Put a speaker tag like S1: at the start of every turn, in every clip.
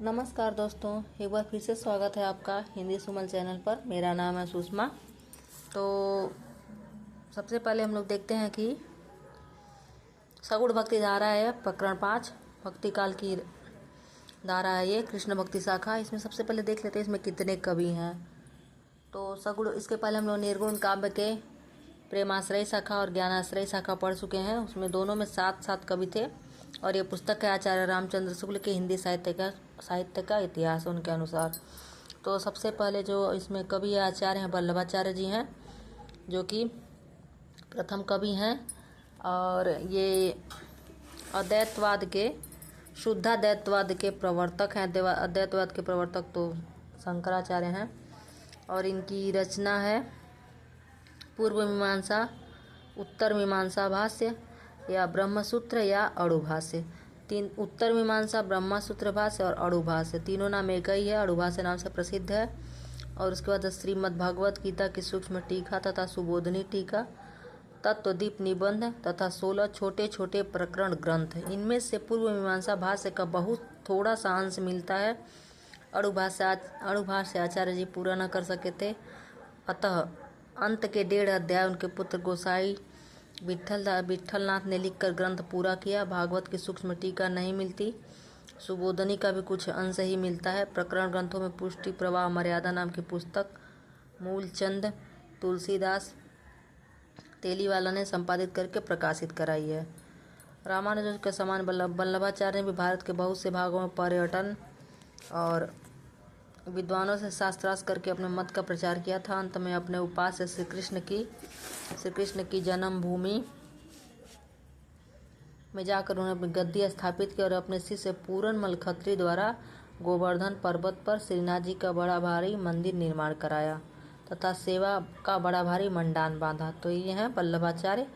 S1: नमस्कार दोस्तों, एक बार फिर से स्वागत है आपका हिंदी सुमन चैनल पर। मेरा नाम है सुषमा। तो सबसे पहले हम लोग देखते हैं कि सगुण भक्ति धारा है प्रकरण 5, भक्ति काल की धारा है ये, कृष्ण भक्ति शाखा। इसमें सबसे पहले देख लेते हैं इसमें कितने कवि हैं। तो सगुण, इसके पहले हम लोग निर्गुण काव्य के प्रेमाश्रय शाखा और ज्ञानाश्रय शाखा पढ़ चुके हैं। उसमें दोनों में 7 कवि थे और ये पुस्तक है आचार्य रामचंद्र शुक्ल के हिंदी साहित्य का इतिहास उनके अनुसार। तो सबसे पहले जो इसमें कवि आचार्य हैं वल्लभाचार्य जी हैं, जो कि प्रथम कवि हैं। और ये अद्वैतवाद के शुद्धाद्वैतवाद के प्रवर्तक हैं। अद्वैतवाद के प्रवर्तक तो शंकराचार्य हैं। और इनकी रचना है पूर्व मीमांसा, उत्तर मीमांसा भाष्य या ब्रह्मसूत्र या अणुभाष्य। उत्तर मीमांसा, ब्रह्मसूत्र भाष्य और अणुभाष्य, तीनों नाम एक ही है। अणुभाष्य नाम से प्रसिद्ध है। और उसके बाद श्रीमद् भागवत गीता की सूक्ष्म टीका तथा सुबोधनी टीका, तत्वदीप निबंध तथा 16 छोटे छोटे प्रकरण ग्रंथ। इनमें से पूर्व मीमांसा भाष्य का बहुत थोड़ा सा अंश मिलता है। अणुभाष्य आचार्य जी पूरा न कर सके थे, अतः अंत के 1.5 अध्याय उनके पुत्र गोसाई विठलनाथ ने लिखकर ग्रंथ पूरा किया। भागवत की सूक्ष्म टीका नहीं मिलती। सुबोधनी का भी कुछ अंश ही मिलता है। प्रकरण ग्रंथों में पुष्टि प्रवाह मर्यादा नाम की पुस्तक मूलचंद तुलसीदास तेलीवाला ने संपादित करके प्रकाशित कराई है। रामानुज के समान वल्लभाचार्य ने भी भारत के बहुत से भागों में पर्यटन और विद्वानों से शास्त्रार्थ करके अपने मत का प्रचार किया था। अंत में अपने उपास्य श्री कृष्ण की जन्मभूमि में जाकर उन्होंने अपनी गद्दी स्थापित की और अपने शिष्य पूरनमल खत्री द्वारा गोवर्धन पर्वत पर श्रीनाथ जी का बड़ा भारी मंदिर निर्माण कराया तथा सेवा का बड़ा भारी मंडान बांधा। तो ये हैं वल्लभाचार्य,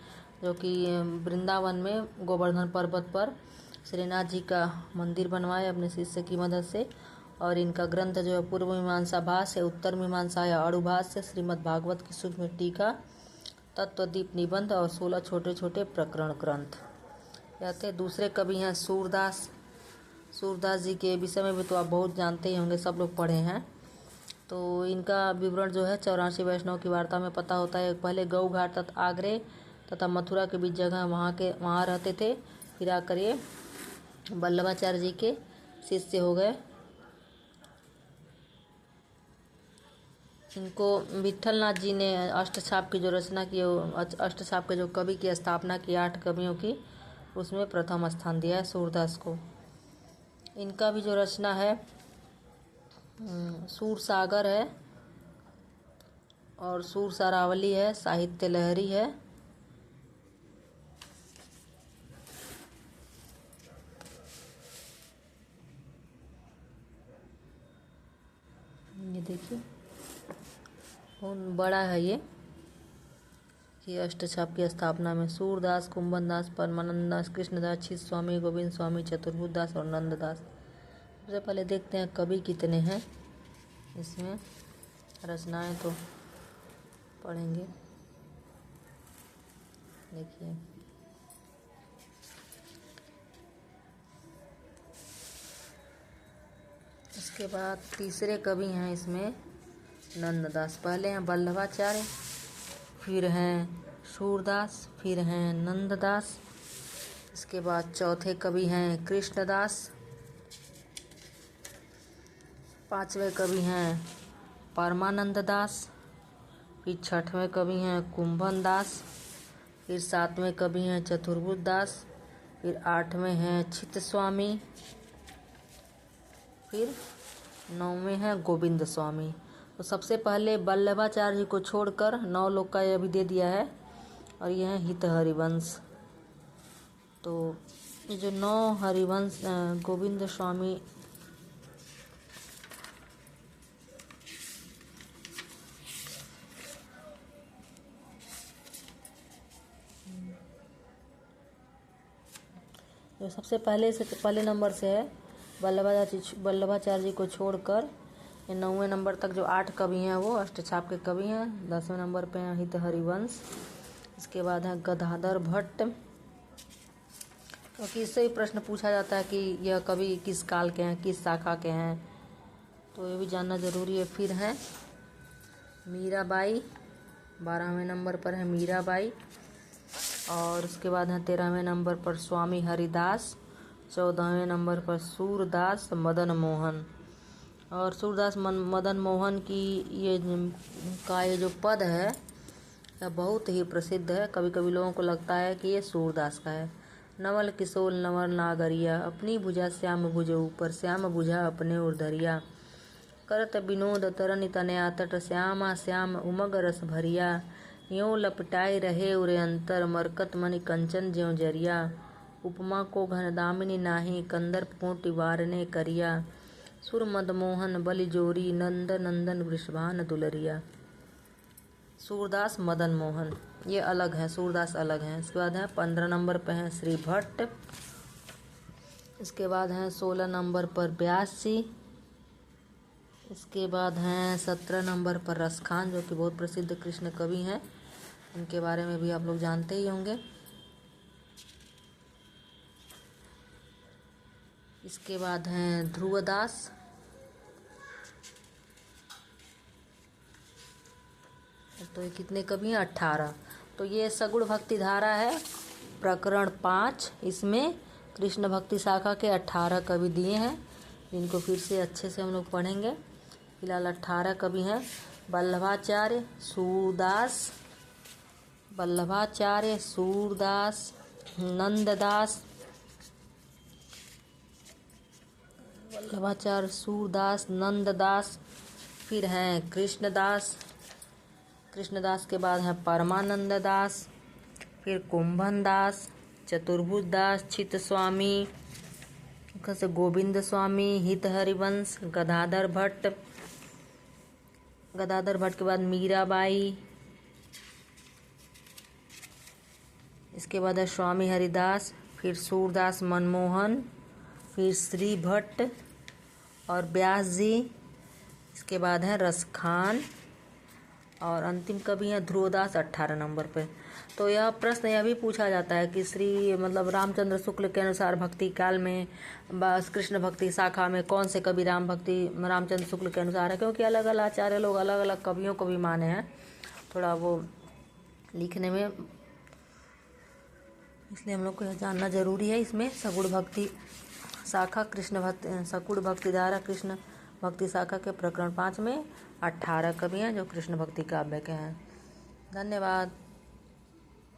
S1: जो कि वृंदावन में गोवर्धन पर्वत पर श्रीनाथ जी का मंदिर बनवाए अपने शिष्य की मदद से। और इनका ग्रंथ जो है पूर्व मीमांसा भाष्य, उत्तर मीमांसा या अणुभाष्य, श्रीमद् भागवत की सूक्ष्म टीका, तत्वदीप निबंध और 16 छोटे छोटे प्रकरण ग्रंथ। कहते दूसरे कवि हैं सूरदास। सूरदास जी के विषय में भी तो आप बहुत जानते ही होंगे, सब लोग पढ़े हैं। तो इनका विवरण जो है 84 वैष्णव की वार्ता में पता होता है। पहले गऊ घाट तथा आगरे तथा मथुरा के बीच जगह वहाँ रहते थे। फिर आकर ये वल्लभाचार्य जी के शिष्य हो गए। इनको विठलनाथ जी ने अष्टछाप की जो रचना की, अष्टछाप के जो कवि की स्थापना की 8 कवियों की, उसमें प्रथम स्थान दिया है सूरदास को। इनका भी जो रचना है सूरसागर है और सूरसारावली है, साहित्य लहरी है। ये देखिए बहुत बड़ा है ये अष्टछाप की स्थापना में सूरदास, कुंभनदास, परमानंद दास, कृष्णदास, छित स्वामी, गोविंद स्वामी, चतुर्भुज दास और नंददास। सबसे पहले देखते हैं कवि कितने हैं इसमें। रचनाएं तो पढ़ेंगे। देखिए इसके बाद तीसरे कवि हैं इसमें नंददास। पहले हैं वल्लभाचार्य, फिर हैं सूरदास, फिर हैं नंददास। इसके बाद चौथे कवि हैं कृष्णदास। 5वें कवि हैं परमानंद दास। फिर 6वें कवि हैं कुंभन दास। फिर 7वें कवि हैं चतुर्भुज दास। फिर 8वें हैं छित स्वामी। फिर 9वें हैं गोविंद स्वामी। तो सबसे पहले वल्लभाचार्य जी को छोड़कर 9 लोग का यह भी दे दिया है। और यह है हित हरिवंश। तो ये जो 9 हरिवंश गोविंद स्वामी जो सबसे पहले नंबर से है, वल्लभाचार्य जी को छोड़कर ये 9वें नंबर तक जो 8 कवि हैं वो अष्टछाप के कवि हैं। 10वें नंबर पे हैं हित हरिवंश। इसके बाद है गदाधर भट्ट। क्योंकि इससे ही प्रश्न पूछा जाता है कि यह कवि किस काल के हैं, किस शाखा के हैं, तो ये भी जानना ज़रूरी है। फिर है मीराबाई, 12वें नंबर पर है मीराबाई। और उसके बाद है 13वें नंबर पर स्वामी हरिदास, 14वें नंबर पर सूरदास मदन मोहन। और सूरदास मदन मोहन की ये जो पद है यह बहुत ही प्रसिद्ध है। कभी कभी लोगों को लगता है कि ये सूरदास का है। नवल किशोर नवर नागरिया, अपनी भुजा श्याम भुज ऊपर, श्याम भुजा अपने उर्धरिया। करत विनोद तरन तनया तट, श्यामा श्याम उमग रस भरिया। यों लपटाए रहे उरे अंतर, मरकत मणि कंचन ज्यों जरिया। उपमा को घन दामिनी नाही, कंदर्प कोटि वारने करिया। सुर मद मोहन बलि जोरी, नंद नंदन वृषभान दुलरिया। सूरदास मदन मोहन ये अलग है, सूरदास अलग है। इसके बाद है 15 नंबर पे है श्री भट्ट। इसके बाद है 16 नंबर पर व्यास जी। इसके बाद हैं 17 नंबर पर रसखान, जो कि बहुत प्रसिद्ध कृष्ण कवि हैं। इनके बारे में भी आप लोग जानते ही होंगे। इसके बाद हैं ध्रुवदास। तो ये कितने कवि हैं? 18। तो ये सगुण भक्ति धारा है, प्रकरण 5। इसमें कृष्ण भक्ति शाखा के 18 कवि दिए हैं, जिनको फिर से अच्छे से हम लोग पढ़ेंगे। फिलहाल 18 कवि हैं। वल्लभाचार्य, सूरदास, वल्लभाचार्य, सूरदास, नंददास, वल्लभाचार्य, सूरदास, नंददास। फिर हैं कृष्णदास। कृष्णदास के बाद है परमानंद दास, फिर कुंभन दास, चतुर्भुज दास, चित स्वामी, से गोविंद स्वामी, हित हरिवंश, गदाधर भट्ट। गदाधर भट्ट के बाद मीराबाई। इसके बाद है स्वामी हरिदास, फिर सूरदास मनमोहन, फिर श्री भट्ट और व्यास जी। इसके बाद है रसखान और अंतिम कवि हैं ध्रुवदास 18 नंबर पे। तो यह प्रश्न यह भी पूछा जाता है कि श्री मतलब रामचंद्र शुक्ल के अनुसार भक्ति काल में बस कृष्ण भक्ति शाखा में कौन से कवि रामचंद्र शुक्ल के अनुसार है, क्योंकि अलग अलग आचार्य लोग अलग अलग कवियों को भी माने हैं थोड़ा वो लिखने में, इसलिए हम लोग को यह जानना जरूरी है। इसमें सगुण भक्ति शाखा सगुण भक्ति धारा कृष्ण भक्ति शाखा के प्रकरण 5 में 18 कवि हैं जो कृष्ण भक्ति काव्य के हैं। धन्यवाद।